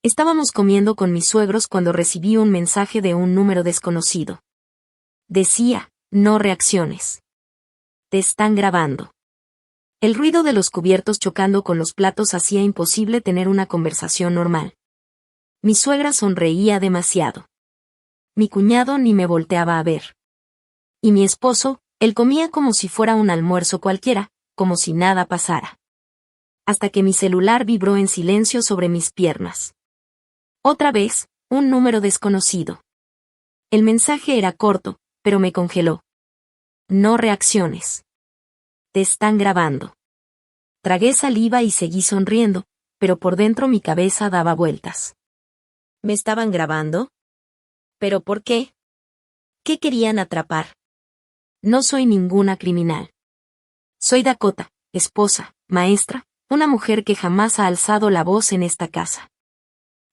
Estábamos comiendo con mis suegros cuando recibí un mensaje de un número desconocido. Decía, no reacciones. Te están grabando. El ruido de los cubiertos chocando con los platos hacía imposible tener una conversación normal. Mi suegra sonreía demasiado. Mi cuñado ni me volteaba a ver. Y mi esposo, él comía como si fuera un almuerzo cualquiera, como si nada pasara. Hasta que mi celular vibró en silencio sobre mis piernas. Otra vez, un número desconocido. El mensaje era corto, pero me congeló. No reacciones. Te están grabando. Tragué saliva y seguí sonriendo, pero por dentro mi cabeza daba vueltas. ¿Me estaban grabando? ¿Pero por qué? ¿Qué querían atrapar? No soy ninguna criminal. Soy Dakota, esposa, maestra, una mujer que jamás ha alzado la voz en esta casa.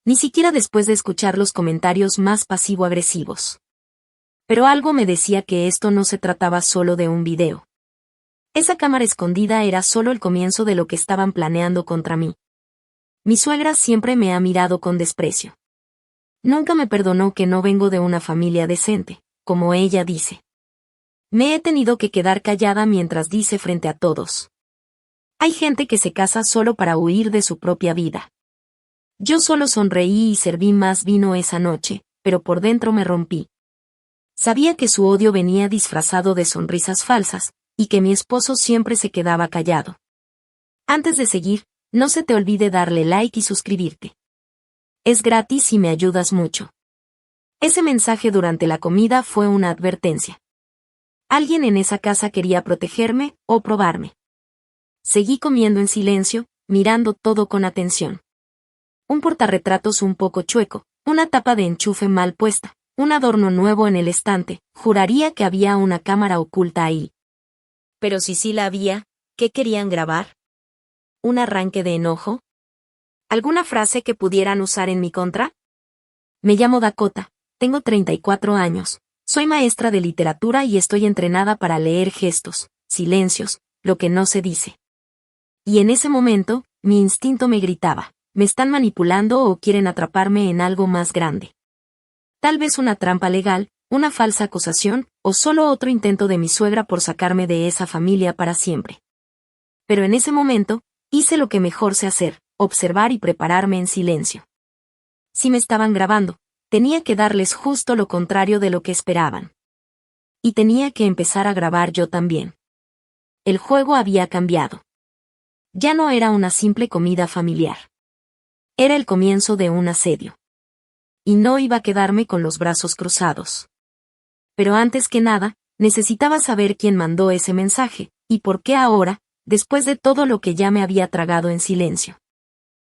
Ni siquiera después de escuchar los comentarios más pasivo-agresivos. Pero algo me decía que esto no se trataba solo de un video. Esa cámara escondida era solo el comienzo de lo que estaban planeando contra mí. Mi suegra siempre me ha mirado con desprecio. Nunca me perdonó que no vengo de una familia decente, como ella dice. Me he tenido que quedar callada mientras dice frente a todos. Hay gente que se casa solo para huir de su propia vida. Yo solo sonreí y serví más vino esa noche, pero por dentro me rompí. Sabía que su odio venía disfrazado de sonrisas falsas, y que mi esposo siempre se quedaba callado. Antes de seguir, no se te olvide darle like y suscribirte. Es gratis y me ayudas mucho. Ese mensaje durante la comida fue una advertencia. Alguien en esa casa quería protegerme o probarme. Seguí comiendo en silencio, mirando todo con atención. Un portarretratos un poco chueco, una tapa de enchufe mal puesta, un adorno nuevo en el estante, juraría que había una cámara oculta ahí. Pero si sí la había, ¿qué querían grabar? ¿Un arranque de enojo? ¿Alguna frase que pudieran usar en mi contra? Me llamo Dakota, tengo 34 años, soy maestra de literatura y estoy entrenada para leer gestos, silencios, lo que no se dice. Y en ese momento, mi instinto me gritaba. Me están manipulando o quieren atraparme en algo más grande. Tal vez una trampa legal, una falsa acusación, o solo otro intento de mi suegra por sacarme de esa familia para siempre. Pero en ese momento, hice lo que mejor sé hacer, observar y prepararme en silencio. Si me estaban grabando, tenía que darles justo lo contrario de lo que esperaban. Y tenía que empezar a grabar yo también. El juego había cambiado. Ya no era una simple comida familiar. Era el comienzo de un asedio. Y no iba a quedarme con los brazos cruzados. Pero antes que nada, necesitaba saber quién mandó ese mensaje, y por qué ahora, después de todo lo que ya me había tragado en silencio.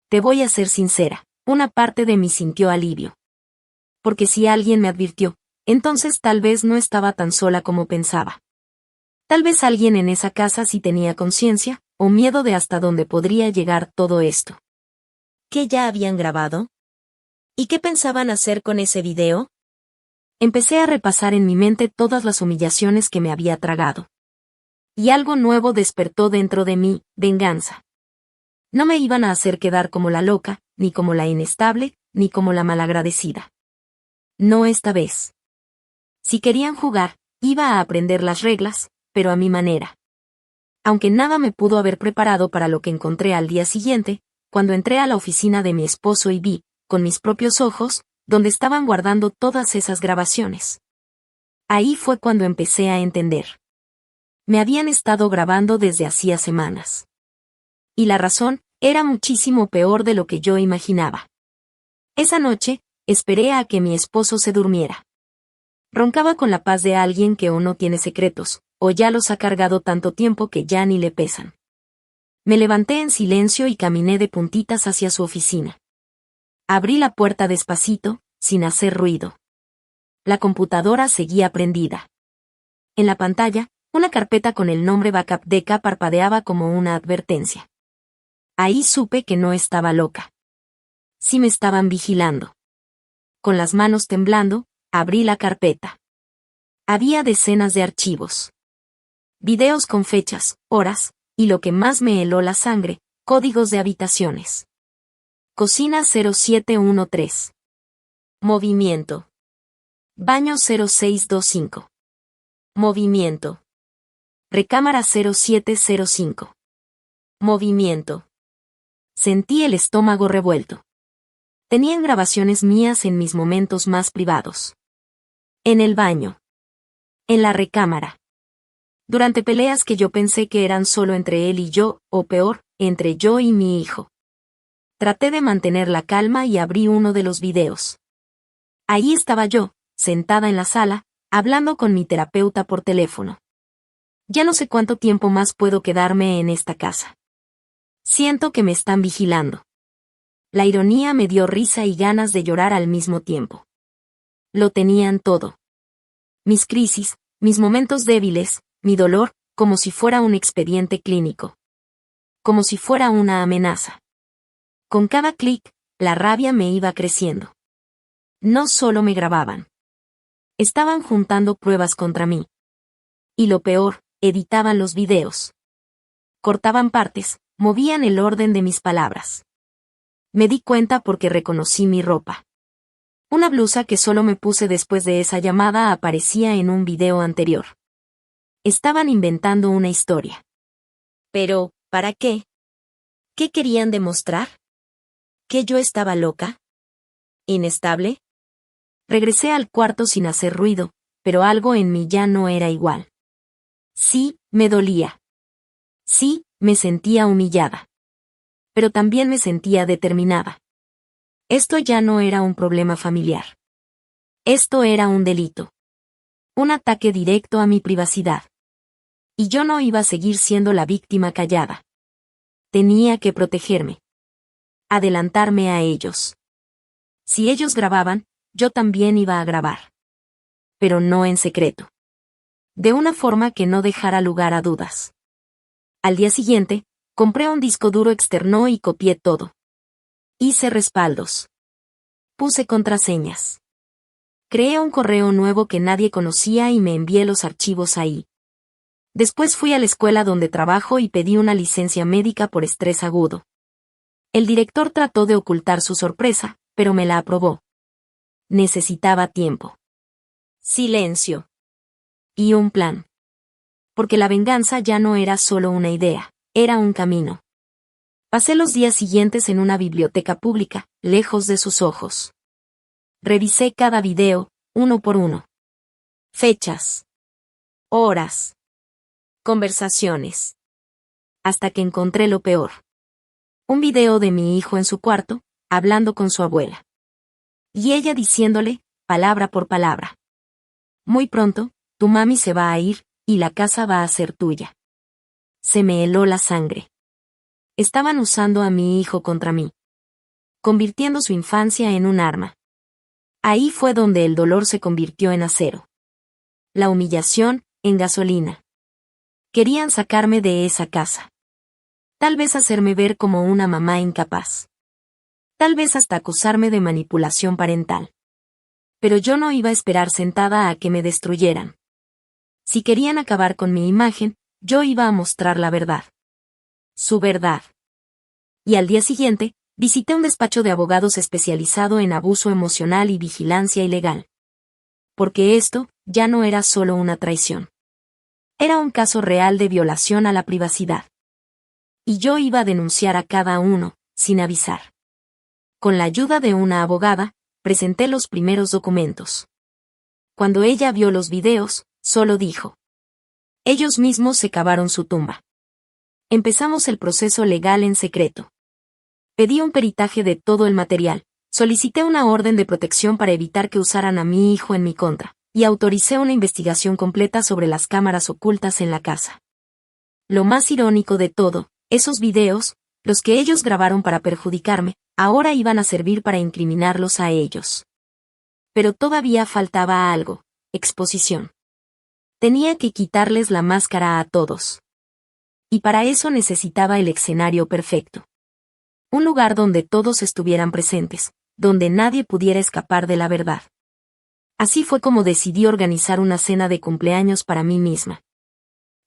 Te voy a ser sincera, una parte de mí sintió alivio. Porque si alguien me advirtió, entonces tal vez no estaba tan sola como pensaba. Tal vez alguien en esa casa sí tenía conciencia, o miedo de hasta dónde podría llegar todo esto. ¿Qué ya habían grabado? ¿Y qué pensaban hacer con ese video? Empecé a repasar en mi mente todas las humillaciones que me había tragado. Y algo nuevo despertó dentro de mí, venganza. No me iban a hacer quedar como la loca, ni como la inestable, ni como la malagradecida. No esta vez. Si querían jugar, iba a aprender las reglas, pero a mi manera. Aunque nada me pudo haber preparado para lo que encontré al día siguiente, cuando entré a la oficina de mi esposo y vi, con mis propios ojos, donde estaban guardando todas esas grabaciones. Ahí fue cuando empecé a entender. Me habían estado grabando desde hacía semanas. Y la razón, era muchísimo peor de lo que yo imaginaba. Esa noche, esperé a que mi esposo se durmiera. Roncaba con la paz de alguien que o no tiene secretos, o ya los ha cargado tanto tiempo que ya ni le pesan. Me levanté en silencio y caminé de puntitas hacia su oficina. Abrí la puerta despacito, sin hacer ruido. La computadora seguía prendida. En la pantalla, una carpeta con el nombre Backup Deca parpadeaba como una advertencia. Ahí supe que no estaba loca. Sí me estaban vigilando. Con las manos temblando, abrí la carpeta. Había decenas de archivos. Videos con fechas, horas, y lo que más me heló la sangre, códigos de habitaciones. Cocina 0713. Movimiento. Baño 0625. Movimiento. Recámara 0705. Movimiento. Sentí el estómago revuelto. Tenían grabaciones mías en mis momentos más privados. En el baño. En la recámara. Durante peleas que yo pensé que eran solo entre él y yo, o peor, entre yo y mi hijo. Traté de mantener la calma y abrí uno de los videos. Ahí estaba yo, sentada en la sala, hablando con mi terapeuta por teléfono. Ya no sé cuánto tiempo más puedo quedarme en esta casa. Siento que me están vigilando. La ironía me dio risa y ganas de llorar al mismo tiempo. Lo tenían todo. Mis crisis, mis momentos débiles, mi dolor, como si fuera un expediente clínico. Como si fuera una amenaza. Con cada clic, la rabia me iba creciendo. No solo me grababan. Estaban juntando pruebas contra mí. Y lo peor, editaban los videos. Cortaban partes, movían el orden de mis palabras. Me di cuenta porque reconocí mi ropa. Una blusa que solo me puse después de esa llamada aparecía en un video anterior. Estaban inventando una historia. Pero, ¿para qué? ¿Qué querían demostrar? ¿Que yo estaba loca? ¿Inestable? Regresé al cuarto sin hacer ruido, pero algo en mí ya no era igual. Sí, me dolía. Sí, me sentía humillada. Pero también me sentía determinada. Esto ya no era un problema familiar. Esto era un delito. Un ataque directo a mi privacidad. Y yo no iba a seguir siendo la víctima callada. Tenía que protegerme. Adelantarme a ellos. Si ellos grababan, yo también iba a grabar. Pero no en secreto. De una forma que no dejara lugar a dudas. Al día siguiente, compré un disco duro externo y copié todo. Hice respaldos. Puse contraseñas. Creé un correo nuevo que nadie conocía y me envié los archivos ahí. Después fui a la escuela donde trabajo y pedí una licencia médica por estrés agudo. El director trató de ocultar su sorpresa, pero me la aprobó. Necesitaba tiempo. Silencio. Y un plan. Porque la venganza ya no era solo una idea, era un camino. Pasé los días siguientes en una biblioteca pública, lejos de sus ojos. Revisé cada video, uno por uno. Fechas. Horas. Conversaciones. Hasta que encontré lo peor. Un video de mi hijo en su cuarto, hablando con su abuela. Y ella diciéndole, palabra por palabra. Muy pronto, tu mami se va a ir, y la casa va a ser tuya. Se me heló la sangre. Estaban usando a mi hijo contra mí. Convirtiendo su infancia en un arma. Ahí fue donde el dolor se convirtió en acero. La humillación, en gasolina. Querían sacarme de esa casa. Tal vez hacerme ver como una mamá incapaz. Tal vez hasta acusarme de manipulación parental. Pero yo no iba a esperar sentada a que me destruyeran. Si querían acabar con mi imagen, yo iba a mostrar la verdad. Su verdad. Y al día siguiente, visité un despacho de abogados especializado en abuso emocional y vigilancia ilegal. Porque esto, ya no era solo una traición. Era un caso real de violación a la privacidad. Y yo iba a denunciar a cada uno, sin avisar. Con la ayuda de una abogada, presenté los primeros documentos. Cuando ella vio los videos, solo dijo. Ellos mismos se cavaron su tumba. Empezamos el proceso legal en secreto. Pedí un peritaje de todo el material, solicité una orden de protección para evitar que usaran a mi hijo en mi contra, y autoricé una investigación completa sobre las cámaras ocultas en la casa. Lo más irónico de todo, esos videos, los que ellos grabaron para perjudicarme, ahora iban a servir para incriminarlos a ellos. Pero todavía faltaba algo, exposición. Tenía que quitarles la máscara a todos. Y para eso necesitaba el escenario perfecto. Un lugar donde todos estuvieran presentes, donde nadie pudiera escapar de la verdad. Así fue como decidí organizar una cena de cumpleaños para mí misma.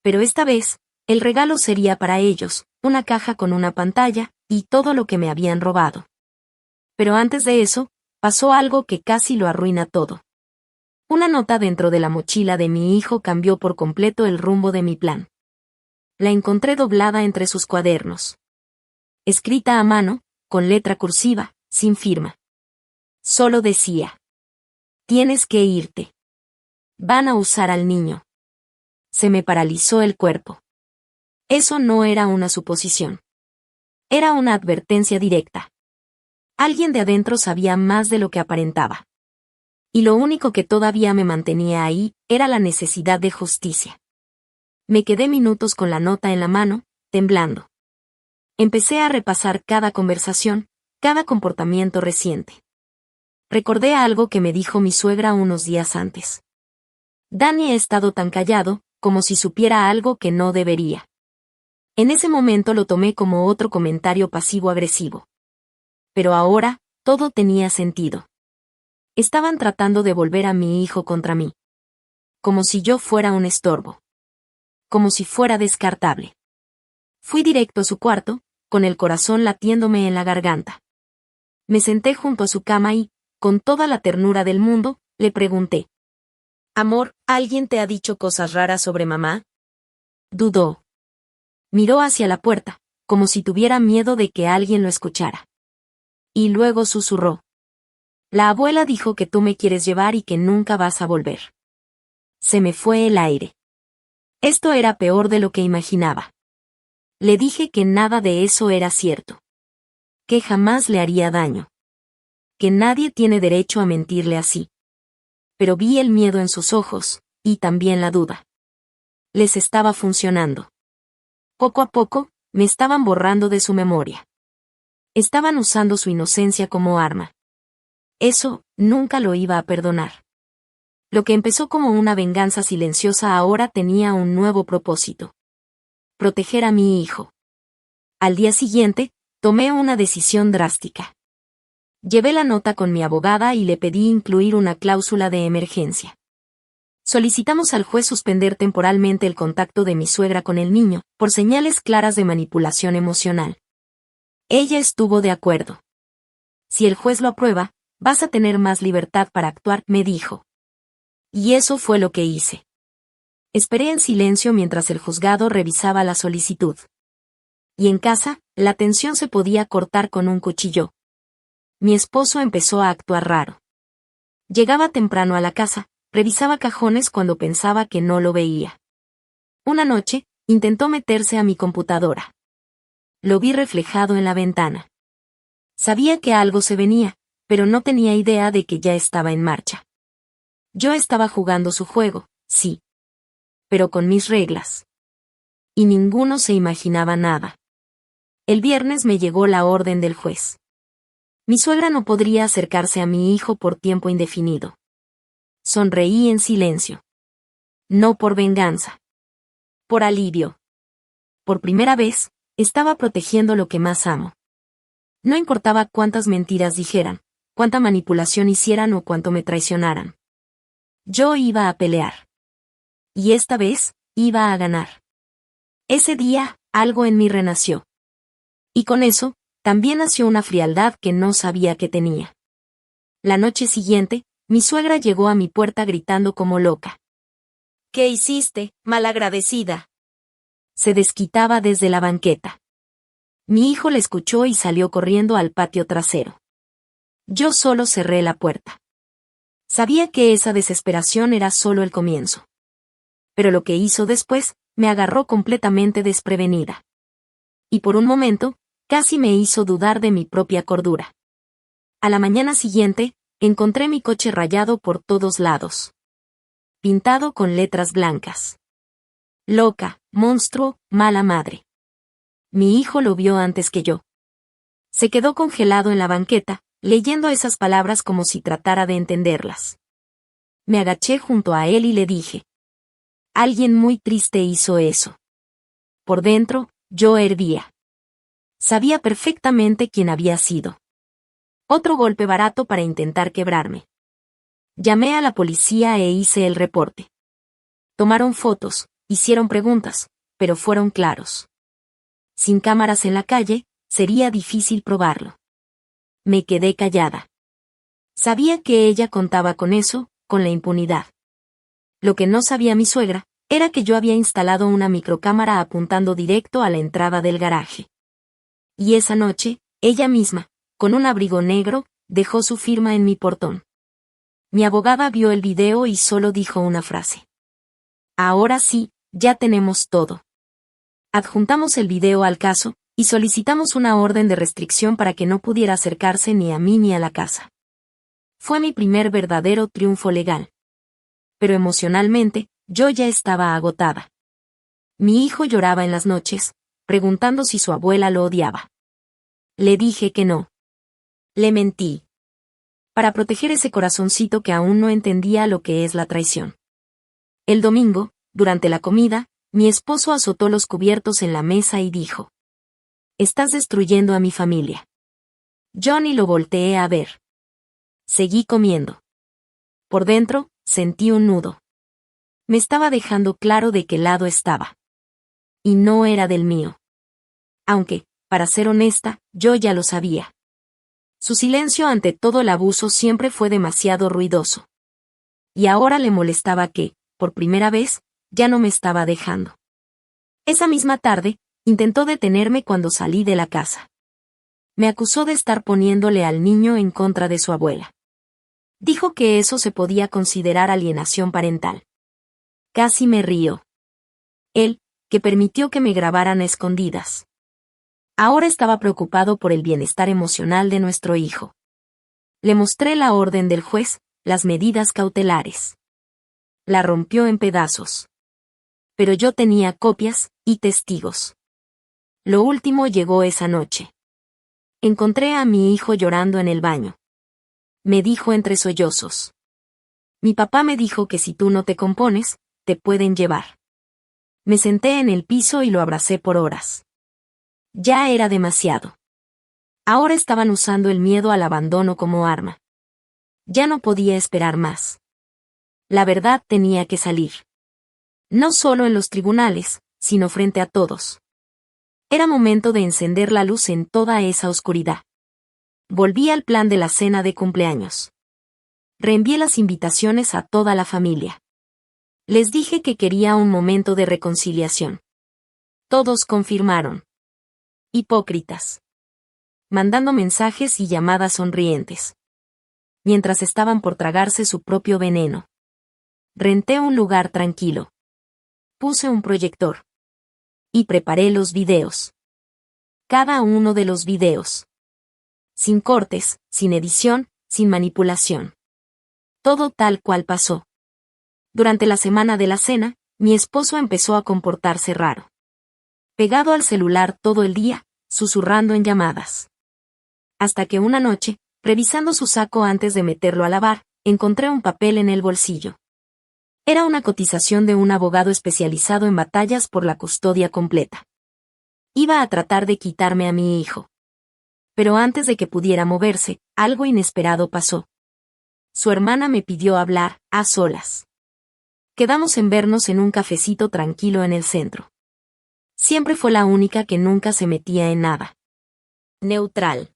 Pero esta vez, el regalo sería para ellos, una caja con una pantalla, y todo lo que me habían robado. Pero antes de eso, pasó algo que casi lo arruina todo. Una nota dentro de la mochila de mi hijo cambió por completo el rumbo de mi plan. La encontré doblada entre sus cuadernos. Escrita a mano, con letra cursiva, sin firma. Solo decía: tienes que irte. Van a usar al niño. Se me paralizó el cuerpo. Eso no era una suposición. Era una advertencia directa. Alguien de adentro sabía más de lo que aparentaba. Y lo único que todavía me mantenía ahí era la necesidad de justicia. Me quedé minutos con la nota en la mano, temblando. Empecé a repasar cada conversación, cada comportamiento reciente. Recordé algo que me dijo mi suegra unos días antes. Danny ha estado tan callado, como si supiera algo que no debería. En ese momento lo tomé como otro comentario pasivo-agresivo. Pero ahora, todo tenía sentido. Estaban tratando de volver a mi hijo contra mí. Como si yo fuera un estorbo. Como si fuera descartable. Fui directo a su cuarto, con el corazón latiéndome en la garganta. Me senté junto a su cama y, con toda la ternura del mundo, le pregunté: «Amor, ¿alguien te ha dicho cosas raras sobre mamá?» Dudó. Miró hacia la puerta, como si tuviera miedo de que alguien lo escuchara. Y luego susurró: «La abuela dijo que tú me quieres llevar y que nunca vas a volver». Se me fue el aire. Esto era peor de lo que imaginaba. Le dije que nada de eso era cierto. Que jamás le haría daño. Que nadie tiene derecho a mentirle así. Pero vi el miedo en sus ojos, y también la duda. Les estaba funcionando. Poco a poco, me estaban borrando de su memoria. Estaban usando su inocencia como arma. Eso, nunca lo iba a perdonar. Lo que empezó como una venganza silenciosa ahora tenía un nuevo propósito. Proteger a mi hijo. Al día siguiente, tomé una decisión drástica. Llevé la nota con mi abogada y le pedí incluir una cláusula de emergencia. Solicitamos al juez suspender temporalmente el contacto de mi suegra con el niño, por señales claras de manipulación emocional. Ella estuvo de acuerdo. Si el juez lo aprueba, vas a tener más libertad para actuar, me dijo. Y eso fue lo que hice. Esperé en silencio mientras el juzgado revisaba la solicitud. Y en casa, la tensión se podía cortar con un cuchillo. Mi esposo empezó a actuar raro. Llegaba temprano a la casa, revisaba cajones cuando pensaba que no lo veía. Una noche, intentó meterse a mi computadora. Lo vi reflejado en la ventana. Sabía que algo se venía, pero no tenía idea de que ya estaba en marcha. Yo estaba jugando su juego, sí. Pero con mis reglas. Y ninguno se imaginaba nada. El viernes me llegó la orden del juez. Mi suegra no podría acercarse a mi hijo por tiempo indefinido. Sonreí en silencio. No por venganza. Por alivio. Por primera vez, estaba protegiendo lo que más amo. No importaba cuántas mentiras dijeran, cuánta manipulación hicieran o cuánto me traicionaran. Yo iba a pelear. Y esta vez, iba a ganar. Ese día, algo en mí renació. Y con eso, también nació una frialdad que no sabía que tenía. La noche siguiente, mi suegra llegó a mi puerta gritando como loca. «¿Qué hiciste, malagradecida?». Se desquitaba desde la banqueta. Mi hijo la escuchó y salió corriendo al patio trasero. Yo solo cerré la puerta. Sabía que esa desesperación era solo el comienzo. Pero lo que hizo después, me agarró completamente desprevenida. Y por un momento, casi me hizo dudar de mi propia cordura. A la mañana siguiente, encontré mi coche rayado por todos lados. Pintado con letras blancas. Loca, monstruo, mala madre. Mi hijo lo vio antes que yo. Se quedó congelado en la banqueta, leyendo esas palabras como si tratara de entenderlas. Me agaché junto a él y le dije: «Alguien muy triste hizo eso». Por dentro, yo hervía. Sabía perfectamente quién había sido. Otro golpe barato para intentar quebrarme. Llamé a la policía e hice el reporte. Tomaron fotos, hicieron preguntas, pero fueron claros. Sin cámaras en la calle, sería difícil probarlo. Me quedé callada. Sabía que ella contaba con eso, con la impunidad. Lo que no sabía mi suegra, era que yo había instalado una microcámara apuntando directo a la entrada del garaje. Y esa noche, ella misma, con un abrigo negro, dejó su firma en mi portón. Mi abogada vio el video y solo dijo una frase. Ahora sí, ya tenemos todo. Adjuntamos el video al caso, y solicitamos una orden de restricción para que no pudiera acercarse ni a mí ni a la casa. Fue mi primer verdadero triunfo legal. Pero emocionalmente, yo ya estaba agotada. Mi hijo lloraba en las noches, preguntando si su abuela lo odiaba. Le dije que no. Le mentí. Para proteger ese corazoncito que aún no entendía lo que es la traición. El domingo, durante la comida, mi esposo azotó los cubiertos en la mesa y dijo: «Estás destruyendo a mi familia». Yo ni lo volteé a ver. Seguí comiendo. Por dentro, sentí un nudo. Me estaba dejando claro de qué lado estaba. Y no era del mío. Aunque, para ser honesta, yo ya lo sabía. Su silencio ante todo el abuso siempre fue demasiado ruidoso. Y ahora le molestaba que, por primera vez, ya no me estaba dejando. Esa misma tarde, intentó detenerme cuando salí de la casa. Me acusó de estar poniéndole al niño en contra de su abuela. Dijo que eso se podía considerar alienación parental. Casi me río. Él, que permitió que me grabaran a escondidas. Ahora estaba preocupado por el bienestar emocional de nuestro hijo. Le mostré la orden del juez, las medidas cautelares. La rompió en pedazos. Pero yo tenía copias y testigos. Lo último llegó esa noche. Encontré a mi hijo llorando en el baño. Me dijo entre sollozos: «Mi papá me dijo que si tú no te compones, te pueden llevar». Me senté en el piso y lo abracé por horas. Ya era demasiado. Ahora estaban usando el miedo al abandono como arma. Ya no podía esperar más. La verdad tenía que salir. No solo en los tribunales, sino frente a todos. Era momento de encender la luz en toda esa oscuridad. Volví al plan de la cena de cumpleaños. Reenvié las invitaciones a toda la familia. Les dije que quería un momento de reconciliación. Todos confirmaron. Hipócritas. Mandando mensajes y llamadas sonrientes. Mientras estaban por tragarse su propio veneno. Renté un lugar tranquilo. Puse un proyector. Y preparé los videos. Cada uno de los videos. Sin cortes, sin edición, sin manipulación. Todo tal cual pasó. Durante la semana de la cena, mi esposo empezó a comportarse raro. Pegado al celular todo el día, susurrando en llamadas. Hasta que una noche, revisando su saco antes de meterlo a lavar, encontré un papel en el bolsillo. Era una cotización de un abogado especializado en batallas por la custodia completa. Iba a tratar de quitarme a mi hijo. Pero antes de que pudiera moverse, algo inesperado pasó. Su hermana me pidió hablar, a solas. Quedamos en vernos en un cafecito tranquilo en el centro. Siempre fue la única que nunca se metía en nada. Neutral.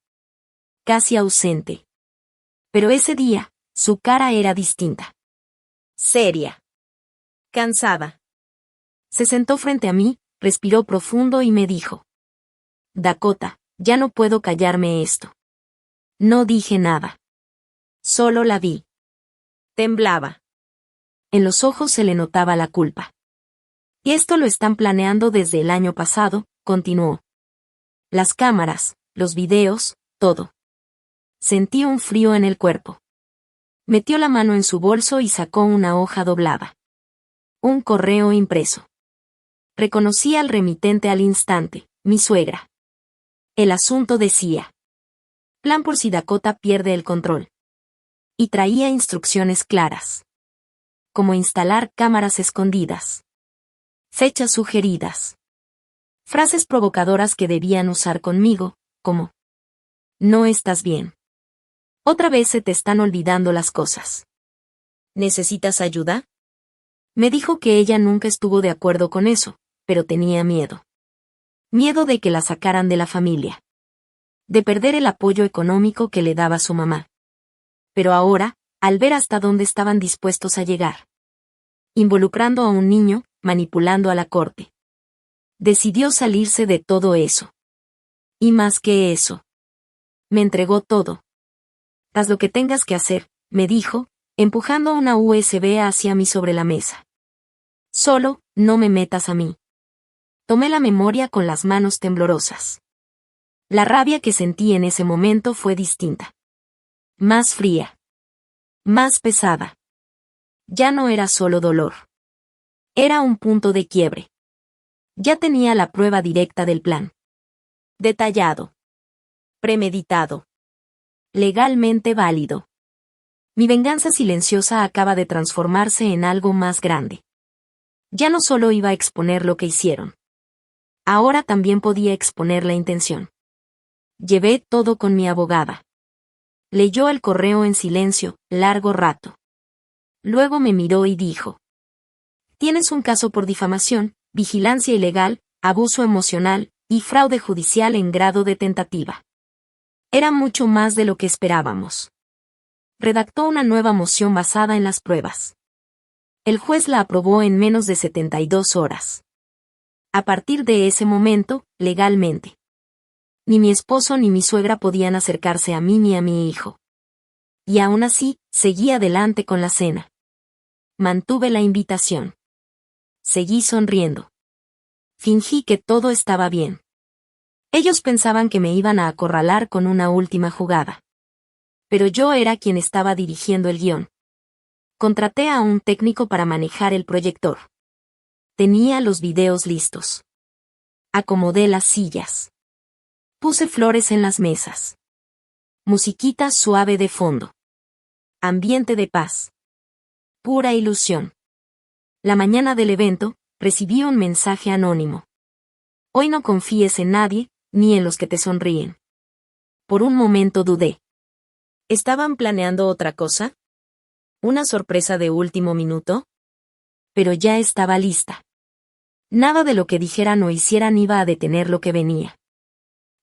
Casi ausente. Pero ese día, su cara era distinta. Seria. Cansada. Se sentó frente a mí, respiró profundo y me dijo: «Dakota, ya no puedo callarme esto». No dije nada. Solo la vi. Temblaba. En los ojos se le notaba la culpa. «Y esto lo están planeando desde el año pasado», continuó. «Las cámaras, los videos, todo». Sentí un frío en el cuerpo. Metió la mano en su bolso y sacó una hoja doblada. Un correo impreso. Reconocí al remitente al instante, mi suegra. El asunto decía: «Plan por si Dakota pierde el control». Y traía instrucciones claras. Como instalar cámaras escondidas. Fechas sugeridas. Frases provocadoras que debían usar conmigo, como: «No estás bien. Otra vez se te están olvidando las cosas. ¿Necesitas ayuda?». Me dijo que ella nunca estuvo de acuerdo con eso, pero tenía miedo. Miedo de que la sacaran de la familia. de perder el apoyo económico que le daba su mamá. Pero ahora, al ver hasta dónde estaban dispuestos a llegar, involucrando a un niño, manipulando a la corte, decidió salirse de todo eso. Y más que eso, me entregó todo. Haz lo que tengas que hacer, me dijo, empujando una USB hacia mí sobre la mesa. Solo, no me metas a mí. Tomé la memoria con las manos temblorosas. La rabia que sentí en ese momento fue distinta. Más fría. Más pesada. Ya no era solo dolor. Era un punto de quiebre. Ya tenía la prueba directa del plan. Detallado. Premeditado. Legalmente válido. Mi venganza silenciosa acaba de transformarse en algo más grande. Ya no solo iba a exponer lo que hicieron. Ahora también podía exponer la intención. Llevé todo con mi abogada. Leyó el correo en silencio, largo rato. Luego me miró y dijo: tienes un caso por difamación, vigilancia ilegal, abuso emocional y fraude judicial en grado de tentativa. Era mucho más de lo que esperábamos. Redactó una nueva moción basada en las pruebas. El juez la aprobó en menos de 72 horas. A partir de ese momento, legalmente, ni mi esposo ni mi suegra podían acercarse a mí ni a mi hijo. Y aún así, seguí adelante con la cena. Mantuve la invitación. Seguí sonriendo. Fingí que todo estaba bien. Ellos pensaban que me iban a acorralar con una última jugada. Pero yo era quien estaba dirigiendo el guión. Contraté a un técnico para manejar el proyector. Tenía los videos listos. Acomodé las sillas. Puse flores en las mesas. Musiquita suave de fondo. Ambiente de paz. Pura ilusión. La mañana del evento, recibí un mensaje anónimo. Hoy no confíes en nadie, ni en los que te sonríen. Por un momento dudé. ¿Estaban planeando otra cosa? ¿Una sorpresa de último minuto? Pero ya estaba lista. Nada de lo que dijeran o hicieran iba a detener lo que venía.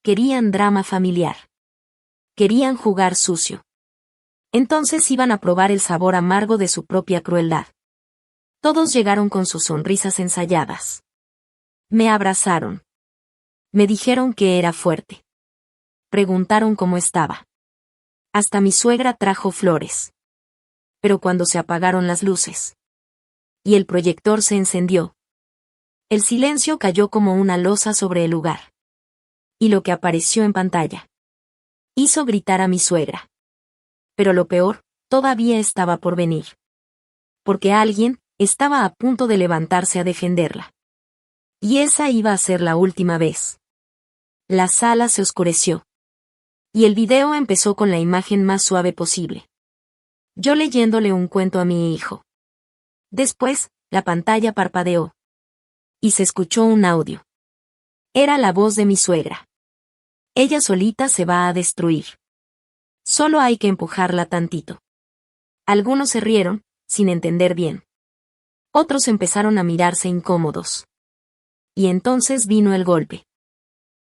Querían drama familiar. Querían jugar sucio. Entonces iban a probar el sabor amargo de su propia crueldad. Todos llegaron con sus sonrisas ensayadas. Me abrazaron. Me dijeron que era fuerte. Preguntaron cómo estaba. Hasta mi suegra trajo flores. Pero cuando se apagaron las luces y el proyector se encendió, el silencio cayó como una losa sobre el lugar. Y lo que apareció en pantalla hizo gritar a mi suegra. Pero lo peor, todavía estaba por venir. Porque alguien estaba a punto de levantarse a defenderla. Y esa iba a ser la última vez. La sala se oscureció. Y el video empezó con la imagen más suave posible. Yo leyéndole un cuento a mi hijo. Después, la pantalla parpadeó. Y se escuchó un audio. Era la voz de mi suegra. Ella solita se va a destruir. Solo hay que empujarla tantito. Algunos se rieron, sin entender bien. Otros empezaron a mirarse incómodos. Y entonces vino el golpe.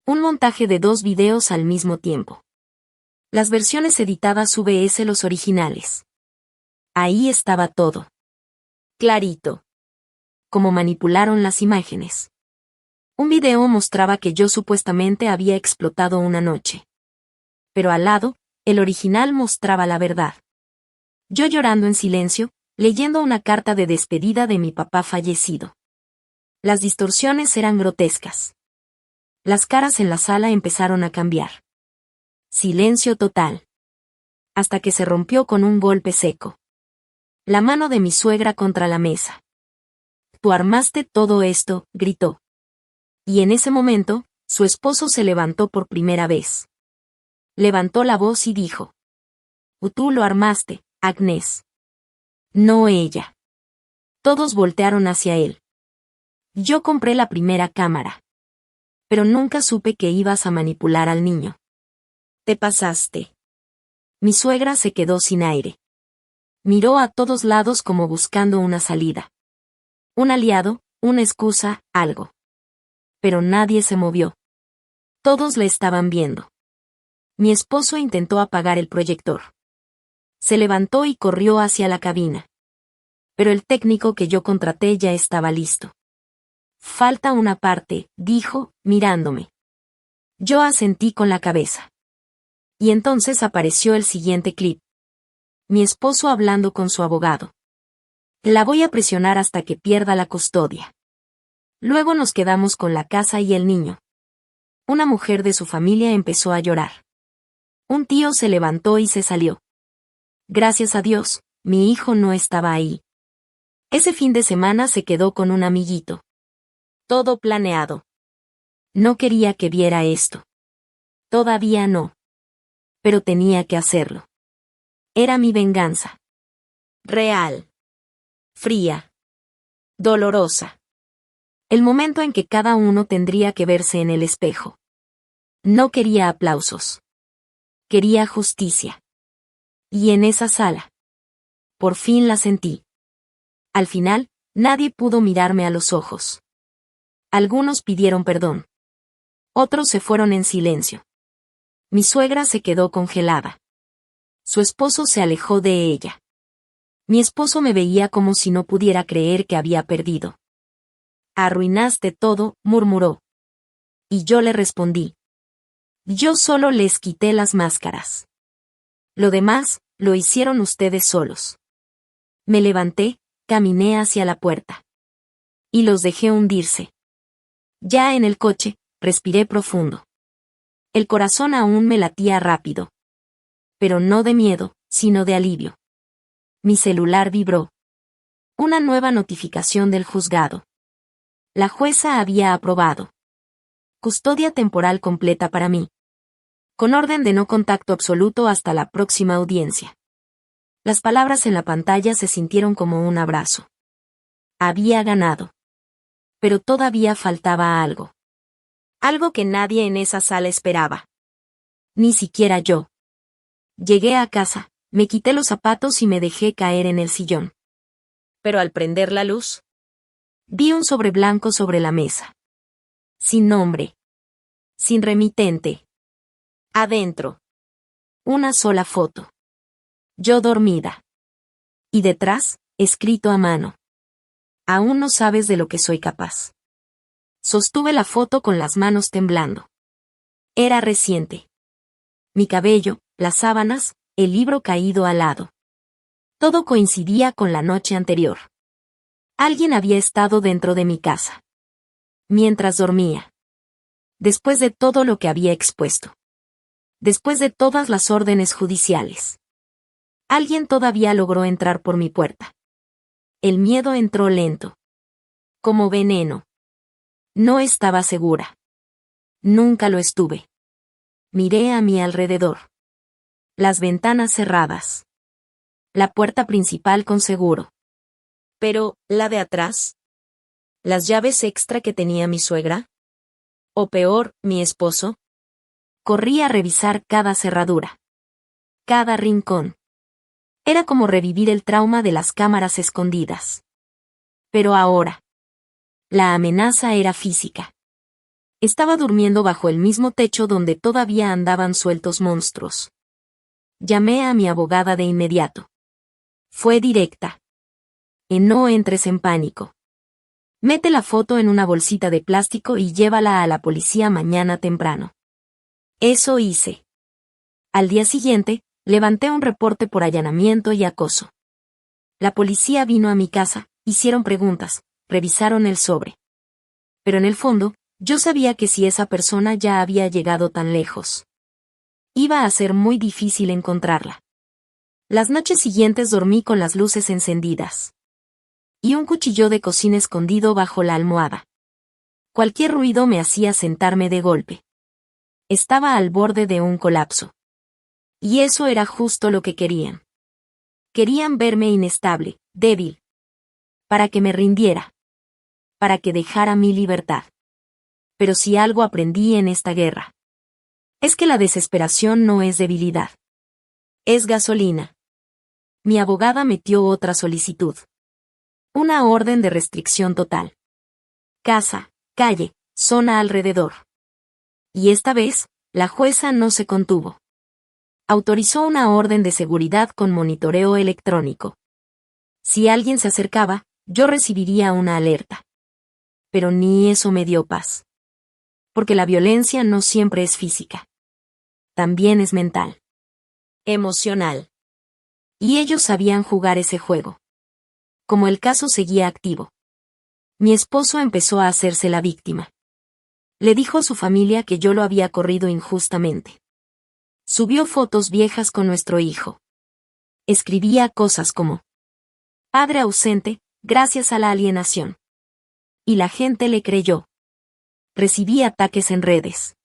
Un montaje de 2 videos al mismo tiempo. Las versiones editadas VS los originales. Ahí estaba todo. Clarito. Cómo manipularon las imágenes. Un video mostraba que yo supuestamente había explotado una noche. Pero al lado, el original mostraba la verdad. Yo llorando en silencio, leyendo una carta de despedida de mi papá fallecido. Las distorsiones eran grotescas. Las caras en la sala empezaron a cambiar. Silencio total. Hasta que se rompió con un golpe seco. La mano de mi suegra contra la mesa. «Tú armaste todo esto», gritó. Y en ese momento, su esposo se levantó por primera vez. Levantó la voz y dijo: «Tú lo armaste, Agnès». No ella. Todos voltearon hacia él. Yo compré la primera cámara. Pero nunca supe que ibas a manipular al niño. Te pasaste. Mi suegra se quedó sin aire. Miró a todos lados como buscando una salida. Un aliado, una excusa, algo. Pero nadie se movió. Todos le estaban viendo. Mi esposo intentó apagar el proyector. Se levantó y corrió hacia la cabina. Pero el técnico que yo contraté ya estaba listo. Falta una parte, dijo, mirándome. Yo asentí con la cabeza. Y entonces apareció el siguiente clip. Mi esposo hablando con su abogado. La voy a presionar hasta que pierda la custodia. Luego nos quedamos con la casa y el niño. Una mujer de su familia empezó a llorar. Un tío se levantó y se salió. Gracias a Dios, mi hijo no estaba ahí. Ese fin de semana se quedó con un amiguito. Todo planeado. No quería que viera esto. Todavía no. Pero tenía que hacerlo. Era mi venganza. Real. Fría. Dolorosa. El momento en que cada uno tendría que verse en el espejo. No quería aplausos. Quería justicia. Y en esa sala. Por fin la sentí. Al final, nadie pudo mirarme a los ojos. Algunos pidieron perdón. Otros se fueron en silencio. Mi suegra se quedó congelada. Su esposo se alejó de ella. Mi esposo me veía como si no pudiera creer que había perdido. Arruinaste todo, murmuró. Y yo le respondí. Yo solo les quité las máscaras. Lo demás, lo hicieron ustedes solos. Me levanté, caminé hacia la puerta. Y los dejé hundirse. Ya en el coche, respiré profundo. El corazón aún me latía rápido. Pero no de miedo, sino de alivio. Mi celular vibró. Una nueva notificación del juzgado. La jueza había aprobado. Custodia temporal completa para mí. Con orden de no contacto absoluto hasta la próxima audiencia. Las palabras en la pantalla se sintieron como un abrazo. Había ganado. Pero todavía faltaba algo. Algo que nadie en esa sala esperaba. Ni siquiera yo. Llegué a casa, me quité los zapatos y me dejé caer en el sillón. Pero al prender la luz, vi un sobre blanco sobre la mesa. Sin nombre. Sin remitente. Adentro. Una sola foto. Yo dormida. Y detrás, escrito a mano. Aún no sabes de lo que soy capaz. Sostuve la foto con las manos temblando. Era reciente. Mi cabello, las sábanas, el libro caído al lado. Todo coincidía con la noche anterior. Alguien había estado dentro de mi casa. Mientras dormía. Después de todo lo que había expuesto. Después de todas las órdenes judiciales. Alguien todavía logró entrar por mi puerta. El miedo entró lento. Como veneno. No estaba segura. Nunca lo estuve. Miré a mi alrededor. Las ventanas cerradas. La puerta principal con seguro. Pero, ¿la de atrás? ¿Las llaves extra que tenía mi suegra? O peor, mi esposo. Corrí a revisar cada cerradura. Cada rincón. Era como revivir el trauma de las cámaras escondidas. Pero ahora. La amenaza era física. Estaba durmiendo bajo el mismo techo donde todavía andaban sueltos monstruos. Llamé a mi abogada de inmediato. Fue directa. No entres en pánico. Mete la foto en una bolsita de plástico y llévala a la policía mañana temprano. Eso hice. Al día siguiente, levanté un reporte por allanamiento y acoso. La policía vino a mi casa, hicieron preguntas, revisaron el sobre. Pero en el fondo, yo sabía que si esa persona ya había llegado tan lejos, iba a ser muy difícil encontrarla. Las noches siguientes dormí con las luces encendidas. Y un cuchillo de cocina escondido bajo la almohada. Cualquier ruido me hacía sentarme de golpe. Estaba al borde de un colapso. Y eso era justo lo que querían. Querían verme inestable, débil. Para que me rindiera. Para que dejara mi libertad. Pero si algo aprendí en esta guerra, es que la desesperación no es debilidad. Es gasolina. Mi abogada metió otra solicitud. Una orden de restricción total. Casa, calle, zona alrededor. Y esta vez, la jueza no se contuvo. Autorizó una orden de seguridad con monitoreo electrónico. Si alguien se acercaba, yo recibiría una alerta. Pero ni eso me dio paz. Porque la violencia no siempre es física. También es mental. Emocional. Y ellos sabían jugar ese juego. Como el caso seguía activo, mi esposo empezó a hacerse la víctima. Le dijo a su familia que yo lo había corrido injustamente. Subió fotos viejas con nuestro hijo. Escribía cosas como: padre ausente, gracias a la alienación. Y la gente le creyó. Recibí ataques en redes.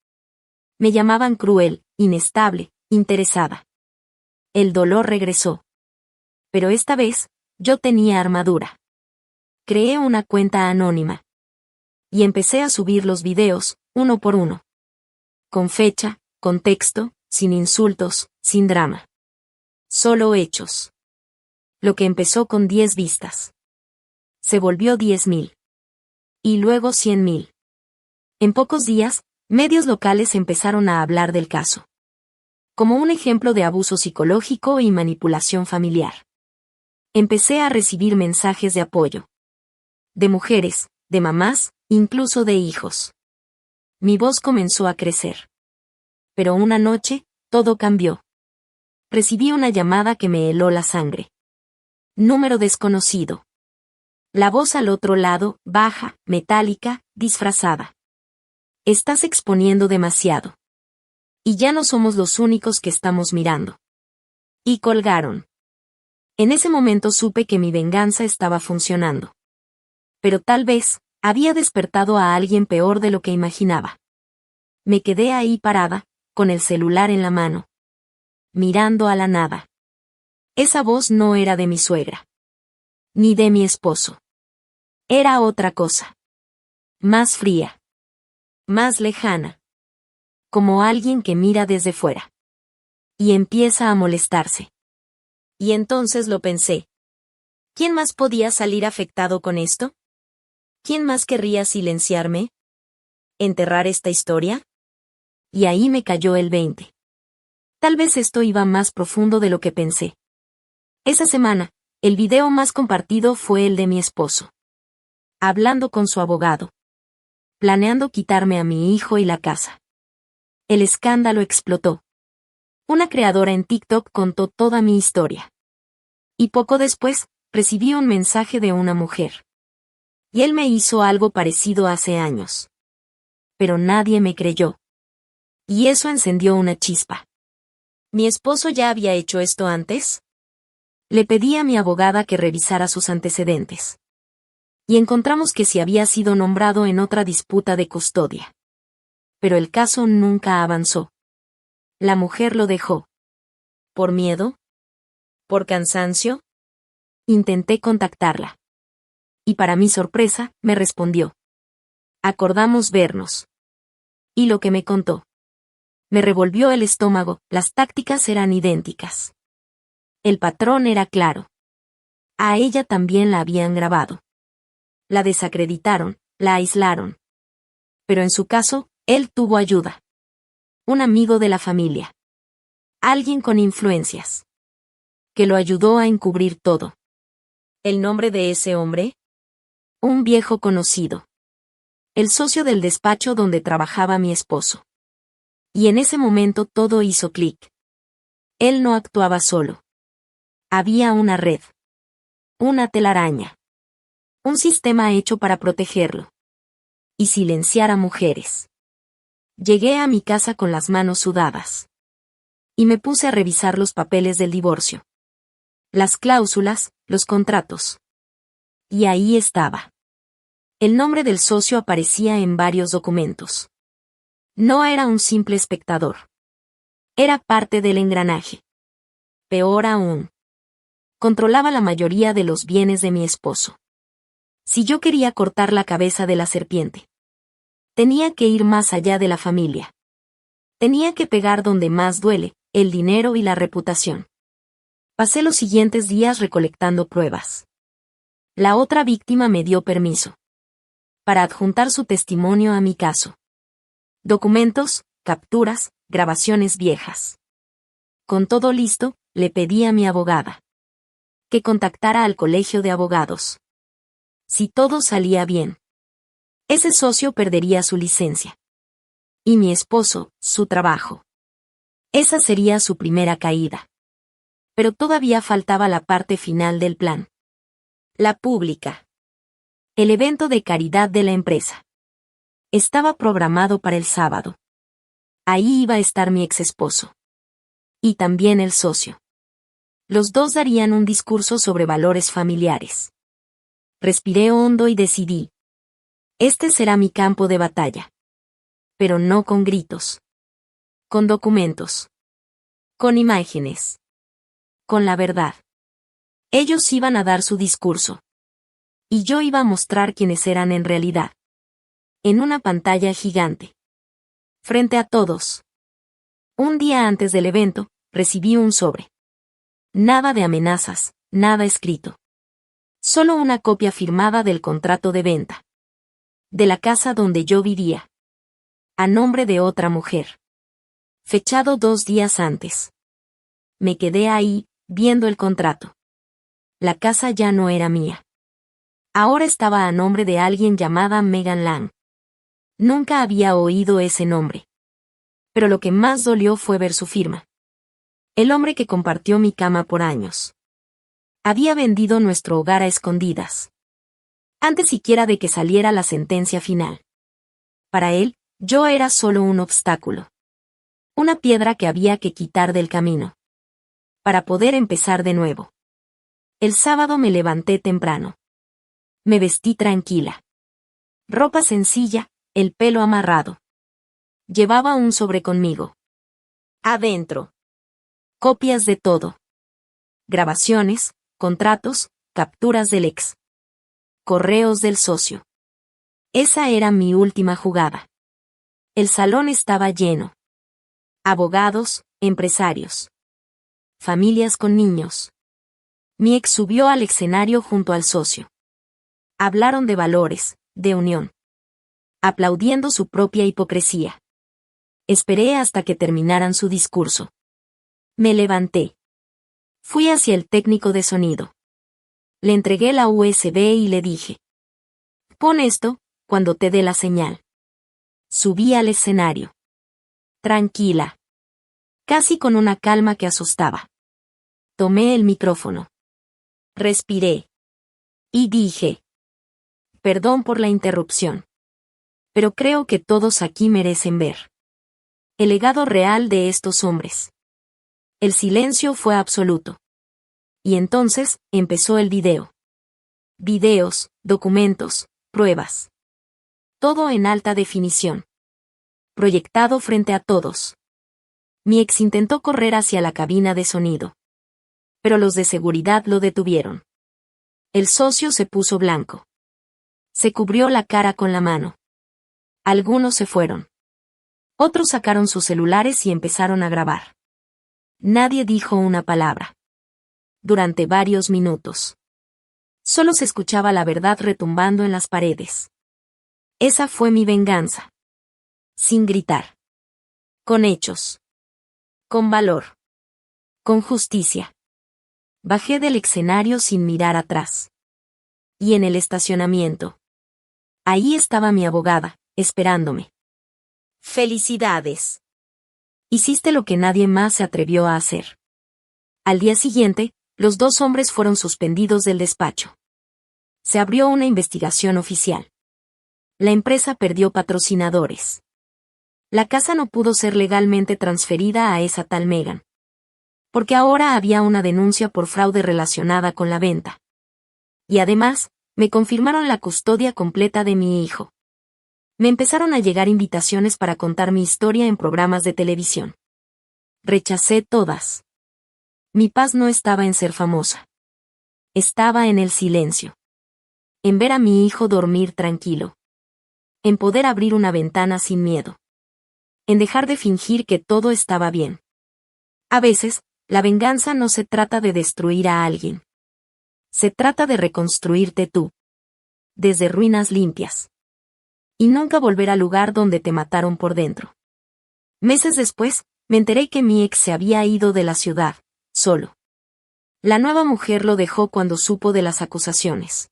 Me llamaban cruel, inestable, interesada. El dolor regresó. Pero esta vez, yo tenía armadura. Creé una cuenta anónima. Y empecé a subir los videos, uno por uno. Con fecha, con texto, sin insultos, sin drama. Solo hechos. Lo que empezó con 10 vistas. Se volvió 10.000. Y luego 100.000. En pocos días, medios locales empezaron a hablar del caso. Como un ejemplo de abuso psicológico y manipulación familiar. Empecé a recibir mensajes de apoyo. De mujeres, de mamás, incluso de hijos. Mi voz comenzó a crecer. Pero una noche, todo cambió. Recibí una llamada que me heló la sangre. Número desconocido. La voz al otro lado, baja, metálica, disfrazada. Estás exponiendo demasiado. Y ya no somos los únicos que estamos mirando. Y colgaron. En ese momento supe que mi venganza estaba funcionando. Pero tal vez, había despertado a alguien peor de lo que imaginaba. Me quedé ahí parada, con el celular en la mano. Mirando a la nada. Esa voz no era de mi suegra. Ni de mi esposo. Era otra cosa. Más fría. Más lejana. Como alguien que mira desde fuera. Y empieza a molestarse. Y entonces lo pensé. ¿Quién más podía salir afectado con esto? ¿Quién más querría silenciarme? ¿Enterrar esta historia? Y ahí me cayó el 20. Tal vez esto iba más profundo de lo que pensé. Esa semana, el video más compartido fue el de mi esposo. Hablando con su abogado. Planeando quitarme a mi hijo y la casa. El escándalo explotó. Una creadora en TikTok contó toda mi historia. Y poco después, recibí un mensaje de una mujer. Y él me hizo algo parecido hace años. Pero nadie me creyó. Y eso encendió una chispa. ¿Mi esposo ya había hecho esto antes? Le pedí a mi abogada que revisara sus antecedentes. Y encontramos que sí había sido nombrado en otra disputa de custodia. Pero el caso nunca avanzó. La mujer lo dejó. ¿Por miedo? ¿Por cansancio? Intenté contactarla. Y para mi sorpresa, me respondió. Acordamos vernos. Y lo que me contó. Me revolvió el estómago, las tácticas eran idénticas. El patrón era claro. A ella también la habían grabado. La desacreditaron, la aislaron. Pero en su caso, él tuvo ayuda. Un amigo de la familia. Alguien con influencias. Que lo ayudó a encubrir todo. ¿El nombre de ese hombre? Un viejo conocido. El socio del despacho donde trabajaba mi esposo. Y en ese momento todo hizo clic. Él no actuaba solo. Había una red. Una telaraña. Un sistema hecho para protegerlo. Y silenciar a mujeres. Llegué a mi casa con las manos sudadas. Y me puse a revisar los papeles del divorcio. Las cláusulas, los contratos. Y ahí estaba. El nombre del socio aparecía en varios documentos. No era un simple espectador. Era parte del engranaje. Peor aún. Controlaba la mayoría de los bienes de mi esposo. Si yo quería cortar la cabeza de la serpiente, tenía que ir más allá de la familia. Tenía que pegar donde más duele, el dinero y la reputación. Pasé los siguientes días recolectando pruebas. La otra víctima me dio permiso. Para adjuntar su testimonio a mi caso. Documentos, capturas, grabaciones viejas. Con todo listo, le pedí a mi abogada que contactara al colegio de abogados. Si todo salía bien, ese socio perdería su licencia. Y mi esposo, su trabajo. Esa sería su primera caída. Pero todavía faltaba la parte final del plan. La pública. El evento de caridad de la empresa. Estaba programado para el sábado. Ahí iba a estar mi exesposo. Y también el socio. Los dos darían un discurso sobre valores familiares. Respiré hondo y decidí. Este será mi campo de batalla. Pero no con gritos. Con documentos. Con imágenes. Con la verdad. Ellos iban a dar su discurso. Y yo iba a mostrar quiénes eran en realidad. En una pantalla gigante. Frente a todos. Un día antes del evento, recibí un sobre. Nada de amenazas, nada escrito. Solo una copia firmada del contrato de venta. De la casa donde yo vivía. A nombre de otra mujer. Fechado 2 días antes. Me quedé ahí, viendo el contrato. La casa ya no era mía. Ahora estaba a nombre de alguien llamada Megan Lang. Nunca había oído ese nombre. Pero lo que más dolió fue ver su firma. El hombre que compartió mi cama por años. Había vendido nuestro hogar a escondidas. Antes siquiera de que saliera la sentencia final. Para él, yo era solo un obstáculo. Una piedra que había que quitar del camino. Para poder empezar de nuevo. El sábado me levanté temprano. Me vestí tranquila. Ropa sencilla, el pelo amarrado. Llevaba un sobre conmigo. Adentro. Copias de todo. Grabaciones, contratos, capturas del ex. Correos del socio. Esa era mi última jugada. El salón estaba lleno. Abogados, empresarios. Familias con niños. Mi ex subió al escenario junto al socio. Hablaron de valores, de unión. Aplaudiendo su propia hipocresía. Esperé hasta que terminaran su discurso. Me levanté. Fui hacia el técnico de sonido. Le entregué la USB y le dije. Pon esto, cuando te dé la señal. Subí al escenario. Tranquila. Casi con una calma que asustaba. Tomé el micrófono. Respiré. Y dije. Perdón por la interrupción. Pero creo que todos aquí merecen ver el legado real de estos hombres. El silencio fue absoluto. Y entonces, empezó el video. Videos, documentos, pruebas. Todo en alta definición. Proyectado frente a todos. Mi ex intentó correr hacia la cabina de sonido. Pero los de seguridad lo detuvieron. El socio se puso blanco. Se cubrió la cara con la mano. Algunos se fueron. Otros sacaron sus celulares y empezaron a grabar. Nadie dijo una palabra. Durante varios minutos. Solo se escuchaba la verdad retumbando en las paredes. Esa fue mi venganza. Sin gritar. Con hechos. Con valor. Con justicia. Bajé del escenario sin mirar atrás. Y en el estacionamiento. Ahí estaba mi abogada, esperándome. ¡Felicidades! Hiciste lo que nadie más se atrevió a hacer. Al día siguiente, los 2 hombres fueron suspendidos del despacho. Se abrió una investigación oficial. La empresa perdió patrocinadores. La casa no pudo ser legalmente transferida a esa tal Megan. Porque ahora había una denuncia por fraude relacionada con la venta. Y además, me confirmaron la custodia completa de mi hijo. Me empezaron a llegar invitaciones para contar mi historia en programas de televisión. Rechacé todas. Mi paz no estaba en ser famosa. Estaba en el silencio. En ver a mi hijo dormir tranquilo. En poder abrir una ventana sin miedo. En dejar de fingir que todo estaba bien. A veces, la venganza no se trata de destruir a alguien. Se trata de reconstruirte tú. Desde ruinas limpias. Y nunca volver al lugar donde te mataron por dentro. Meses después, Me enteré que mi ex se había ido de la ciudad, solo. La nueva mujer lo dejó cuando supo de las acusaciones.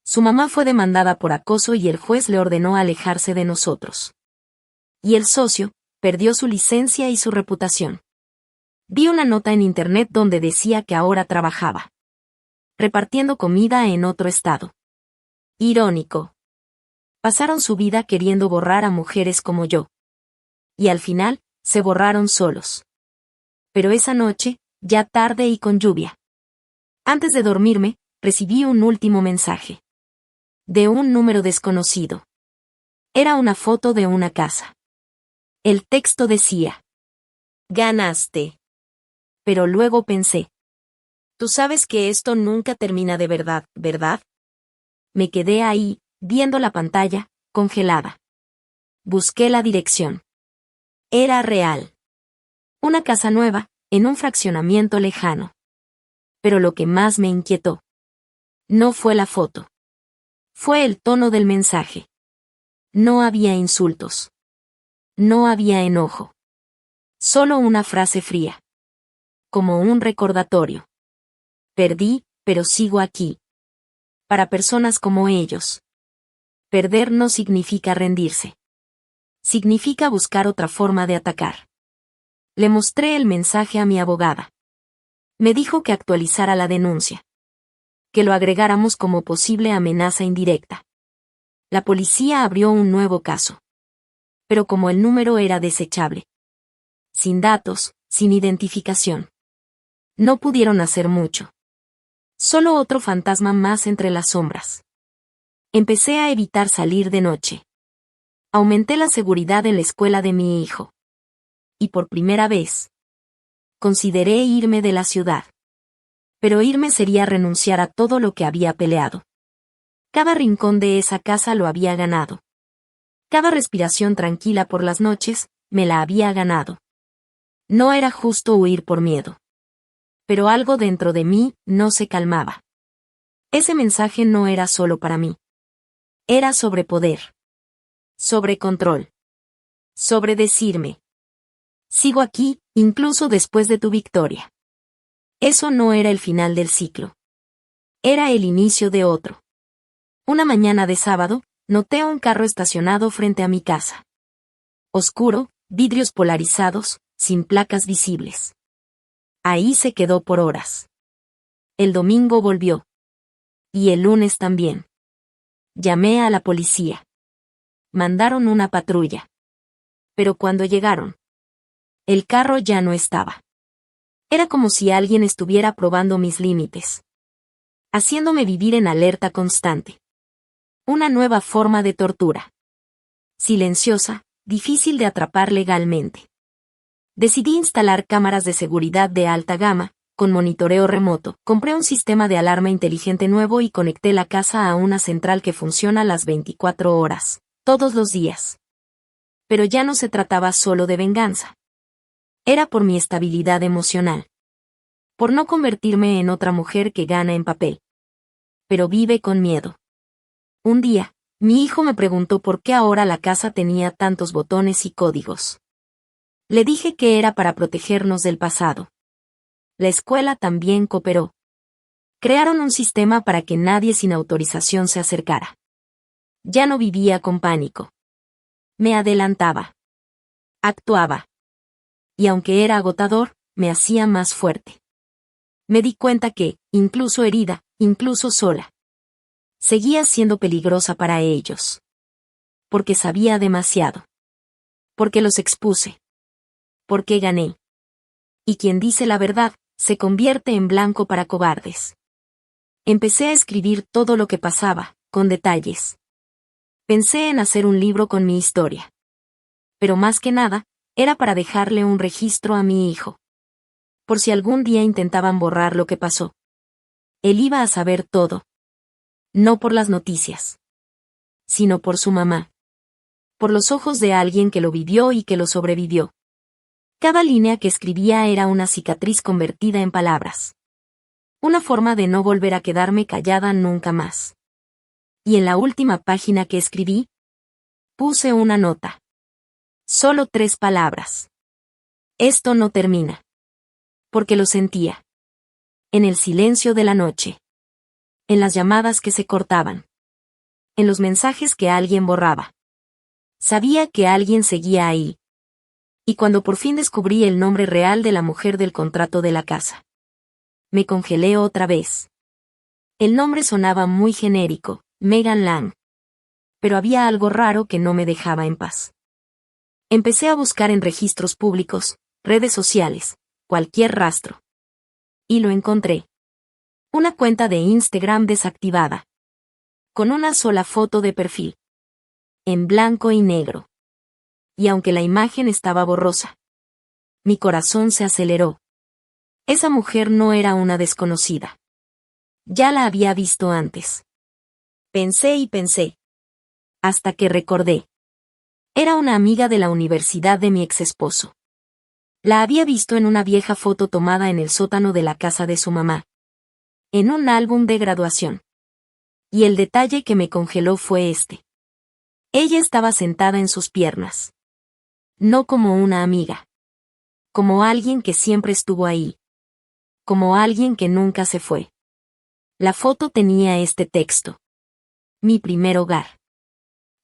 Su mamá fue demandada por acoso y el juez le ordenó alejarse de nosotros. Y el socio perdió su licencia y su reputación. Vi una nota en internet donde decía que ahora trabajaba repartiendo comida en otro estado. Irónico. Pasaron su vida queriendo borrar a mujeres como yo. Y al final, se borraron solos. Pero esa noche, ya tarde y con lluvia. Antes de dormirme, recibí un último mensaje. De un número desconocido. Era una foto de una casa. El texto decía: ganaste. Pero luego pensé: tú sabes que esto nunca termina de verdad, ¿verdad? Me quedé ahí, viendo la pantalla, congelada. Busqué la dirección. Era real. Una casa nueva, en un fraccionamiento lejano. Pero lo que más me inquietó no fue la foto. Fue el tono del mensaje. No había insultos. No había enojo. Solo una frase fría. Como un recordatorio. Perdí, pero sigo aquí. Para personas como ellos. Perder no significa rendirse. Significa buscar otra forma de atacar. Le mostré el mensaje a mi abogada. Me dijo que actualizara la denuncia. Que lo agregáramos como posible amenaza indirecta. La policía abrió un nuevo caso. Pero como el número era desechable. Sin datos, sin identificación. No pudieron hacer mucho. Solo otro fantasma más entre las sombras. Empecé a evitar salir de noche. Aumenté la seguridad en la escuela de mi hijo. Y por primera vez, consideré irme de la ciudad. Pero irme sería renunciar a todo lo que había peleado. Cada rincón de esa casa lo había ganado. Cada respiración tranquila por las noches, me la había ganado. No era justo huir por miedo. Pero algo dentro de mí no se calmaba. Ese mensaje no era solo para mí. Era sobre poder. Sobre control. Sobre decirme: sigo aquí, incluso después de tu victoria. Eso no era el final del ciclo. Era el inicio de otro. Una mañana de sábado, noté un carro estacionado frente a mi casa. Oscuro, vidrios polarizados, sin placas visibles. Ahí se quedó por horas. El domingo volvió. Y el lunes también. Llamé a la policía. Mandaron una patrulla. Pero cuando llegaron, el carro ya no estaba. Era como si alguien estuviera probando mis límites. Haciéndome vivir en alerta constante. Una nueva forma de tortura. Silenciosa, difícil de atrapar legalmente. Decidí instalar cámaras de seguridad de alta gama, con monitoreo remoto. Compré un sistema de alarma inteligente nuevo y conecté la casa a una central que funciona las 24 horas, todos los días. Pero ya no se trataba solo de venganza. Era por mi estabilidad emocional. Por no convertirme en otra mujer que gana en papel. Pero vive con miedo. Un día, mi hijo me preguntó por qué ahora la casa tenía tantos botones y códigos. Le dije que era para protegernos del pasado. La escuela también cooperó. Crearon un sistema para que nadie sin autorización se acercara. Ya no vivía con pánico. Me adelantaba. Actuaba. Y aunque era agotador, me hacía más fuerte. Me di cuenta que, incluso herida, incluso sola, seguía siendo peligrosa para ellos. Porque sabía demasiado. Porque los expuse. Porque gané. Y quien dice la verdad, se convierte en blanco para cobardes. Empecé a escribir todo lo que pasaba, con detalles. Pensé en hacer un libro con mi historia. Pero más que nada, era para dejarle un registro a mi hijo. Por si algún día intentaban borrar lo que pasó. Él iba a saber todo. No por las noticias. Sino por su mamá. Por los ojos de alguien que lo vivió y que lo sobrevivió. Cada línea que escribía era una cicatriz convertida en palabras. Una forma de no volver a quedarme callada nunca más. Y en la última página que escribí, puse una nota. Solo 3 palabras. Esto no termina. Porque lo sentía. En el silencio de la noche. En las llamadas que se cortaban. En los mensajes que alguien borraba. Sabía que alguien seguía ahí. Y cuando por fin descubrí el nombre real de la mujer del contrato de la casa, me congelé otra vez. El nombre sonaba muy genérico, Megan Lang. Pero había algo raro que no me dejaba en paz. Empecé a buscar en registros públicos, redes sociales, cualquier rastro. Y lo encontré. Una cuenta de Instagram desactivada. Con una sola foto de perfil. En blanco y negro. Y aunque la imagen estaba borrosa, mi corazón se aceleró. Esa mujer no era una desconocida. Ya la había visto antes. Pensé y pensé. Hasta que recordé. Era una amiga de la universidad de mi exesposo. La había visto en una vieja foto tomada en el sótano de la casa de su mamá. En un álbum de graduación. Y el detalle que me congeló fue este. Ella estaba sentada en sus piernas. No como una amiga. Como alguien que siempre estuvo ahí. Como alguien que nunca se fue. La foto tenía este texto. Mi primer hogar.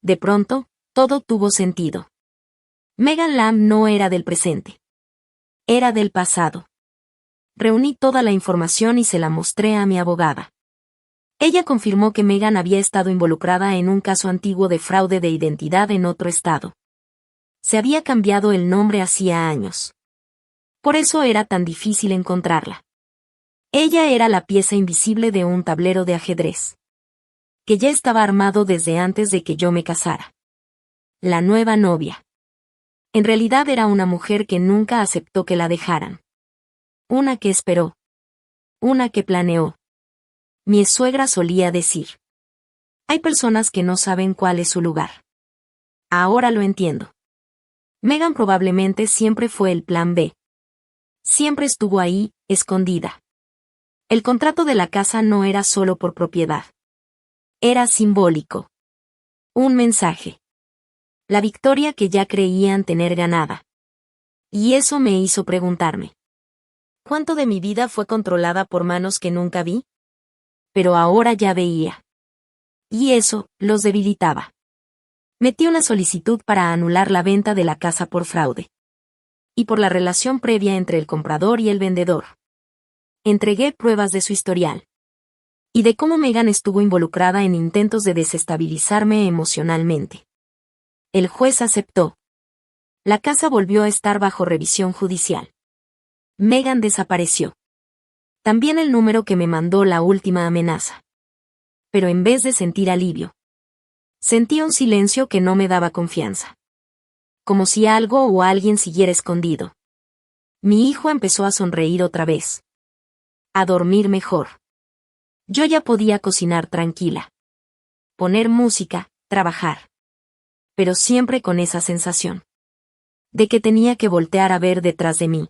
De pronto, todo tuvo sentido. Megan Lamb no era del presente. Era del pasado. Reuní toda la información y se la mostré a mi abogada. Ella confirmó que Megan había estado involucrada en un caso antiguo de fraude de identidad en otro estado. Se había cambiado el nombre hacía años. Por eso era tan difícil encontrarla. Ella era la pieza invisible de un tablero de ajedrez. Que ya estaba armado desde antes de que yo me casara. La nueva novia. En realidad era una mujer que nunca aceptó que la dejaran. Una que esperó. Una que planeó. Mi suegra solía decir. Hay personas que no saben cuál es su lugar. Ahora lo entiendo. Megan probablemente siempre fue el plan B. Siempre estuvo ahí, escondida. El contrato de la casa no era solo por propiedad. Era simbólico. Un mensaje. La victoria que ya creían tener ganada. Y eso me hizo preguntarme. ¿Cuánto de mi vida fue controlada por manos que nunca vi? Pero ahora ya veía. Y eso, los debilitaba. Metí una solicitud para anular la venta de la casa por fraude. Y por la relación previa entre el comprador y el vendedor. Entregué pruebas de su historial. Y de cómo Megan estuvo involucrada en intentos de desestabilizarme emocionalmente. El juez aceptó. La casa volvió a estar bajo revisión judicial. Megan desapareció. También el número que me mandó la última amenaza. Pero en vez de sentir alivio, sentí un silencio que no me daba confianza. Como si algo o alguien siguiera escondido. Mi hijo empezó a sonreír otra vez. A dormir mejor. Yo ya podía cocinar tranquila. Poner música, trabajar. Pero siempre con esa sensación. De que tenía que voltear a ver detrás de mí.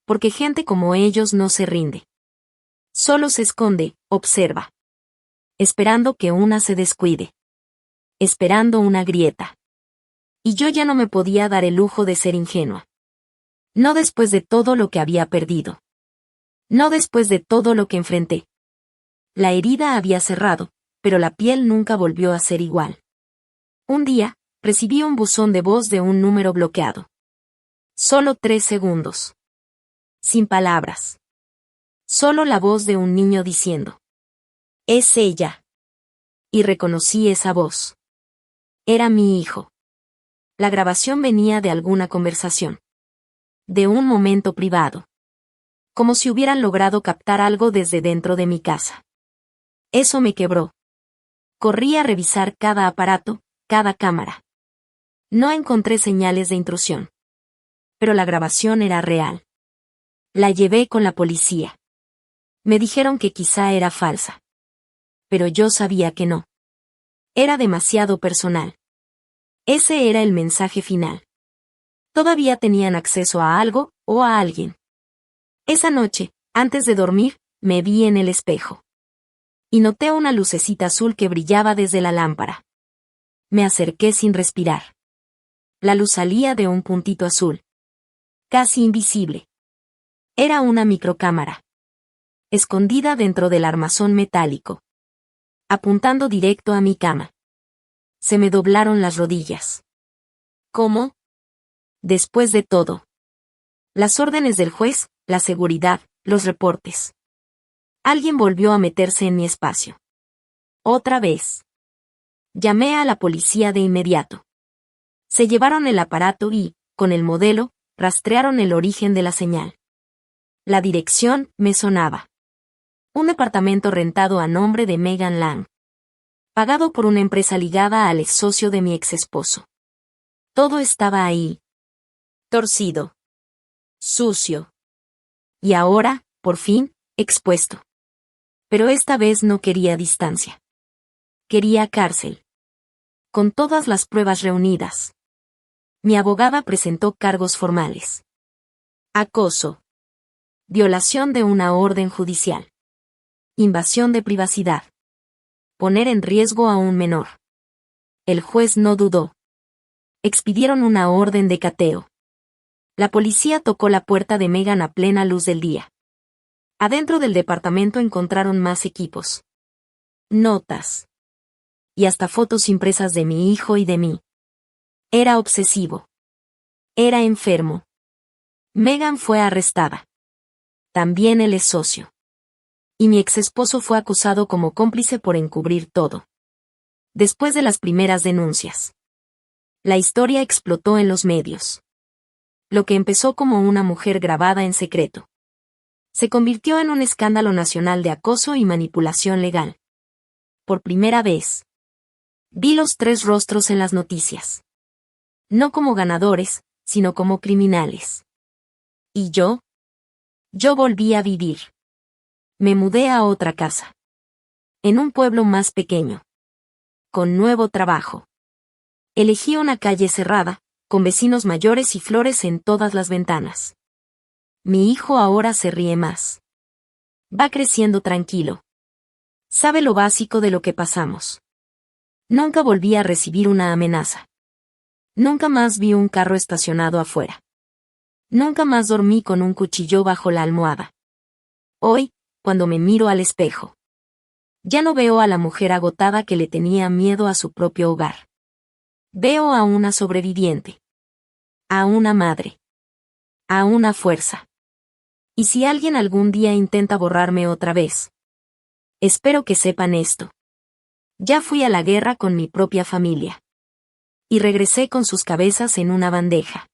Porque gente como ellos no se rinde. Solo se esconde, observa. Esperando que una se descuide. Esperando una grieta. Y yo ya no me podía dar el lujo de ser ingenua. No después de todo lo que había perdido. No después de todo lo que enfrenté. La herida había cerrado, pero la piel nunca volvió a ser igual. Un día, recibí un buzón de voz de un número bloqueado. Solo 3 segundos. Sin palabras. Solo la voz de un niño diciendo. Es ella. Y reconocí esa voz. Era mi hijo. La grabación venía de alguna conversación. De un momento privado. Como si hubieran logrado captar algo desde dentro de mi casa. Eso me quebró. Corrí a revisar cada aparato, cada cámara. No encontré señales de intrusión. Pero la grabación era real. La llevé con la policía. Me dijeron que quizá era falsa. Pero yo sabía que no. Era demasiado personal. Ese era el mensaje final. Todavía tenían acceso a algo, o a alguien. Esa noche, antes de dormir, me vi en el espejo. Y noté una lucecita azul que brillaba desde la lámpara. Me acerqué sin respirar. La luz salía de un puntito azul. Casi invisible. Era una microcámara. Escondida dentro del armazón metálico. Apuntando directo a mi cama. Se me doblaron las rodillas. ¿Cómo? Después de todo. Las órdenes del juez, la seguridad, los reportes. Alguien volvió a meterse en mi espacio. Otra vez. Llamé a la policía de inmediato. Se llevaron el aparato y, con el modelo, rastrearon el origen de la señal. La dirección me sonaba. Un departamento rentado a nombre de Megan Lang. Pagado por una empresa ligada al ex socio de mi ex esposo. Todo estaba ahí. Torcido. Sucio. Y ahora, por fin, expuesto. Pero esta vez no quería distancia. Quería cárcel. Con todas las pruebas reunidas. Mi abogada presentó cargos formales. Acoso. Violación de una orden judicial. Invasión de privacidad. Poner en riesgo a un menor. El juez no dudó. Expidieron una orden de cateo. La policía tocó la puerta de Megan a plena luz del día. Adentro del departamento encontraron más equipos. Notas. Y hasta fotos impresas de mi hijo y de mí. Era obsesivo. Era enfermo. Megan fue arrestada. También él es socio. Y mi exesposo fue acusado como cómplice por encubrir todo. Después de las primeras denuncias. La historia explotó en los medios. Lo que empezó como una mujer grabada en secreto. Se convirtió en un escándalo nacional de acoso y manipulación legal. Por primera vez. Vi los tres rostros en las noticias. No como ganadores, sino como criminales. ¿Y yo? Yo volví a vivir. Me mudé a otra casa. En un pueblo más pequeño. Con nuevo trabajo. Elegí una calle cerrada, con vecinos mayores y flores en todas las ventanas. Mi hijo ahora se ríe más. Va creciendo tranquilo. Sabe lo básico de lo que pasamos. Nunca volví a recibir una amenaza. Nunca más vi un carro estacionado afuera. Nunca más dormí con un cuchillo bajo la almohada. Hoy, cuando me miro al espejo, ya no veo a la mujer agotada que le tenía miedo a su propio hogar. Veo a una sobreviviente. A una madre. A una fuerza. Y si alguien algún día intenta borrarme otra vez, espero que sepan esto. Ya fui a la guerra con mi propia familia. Y regresé con sus cabezas en una bandeja.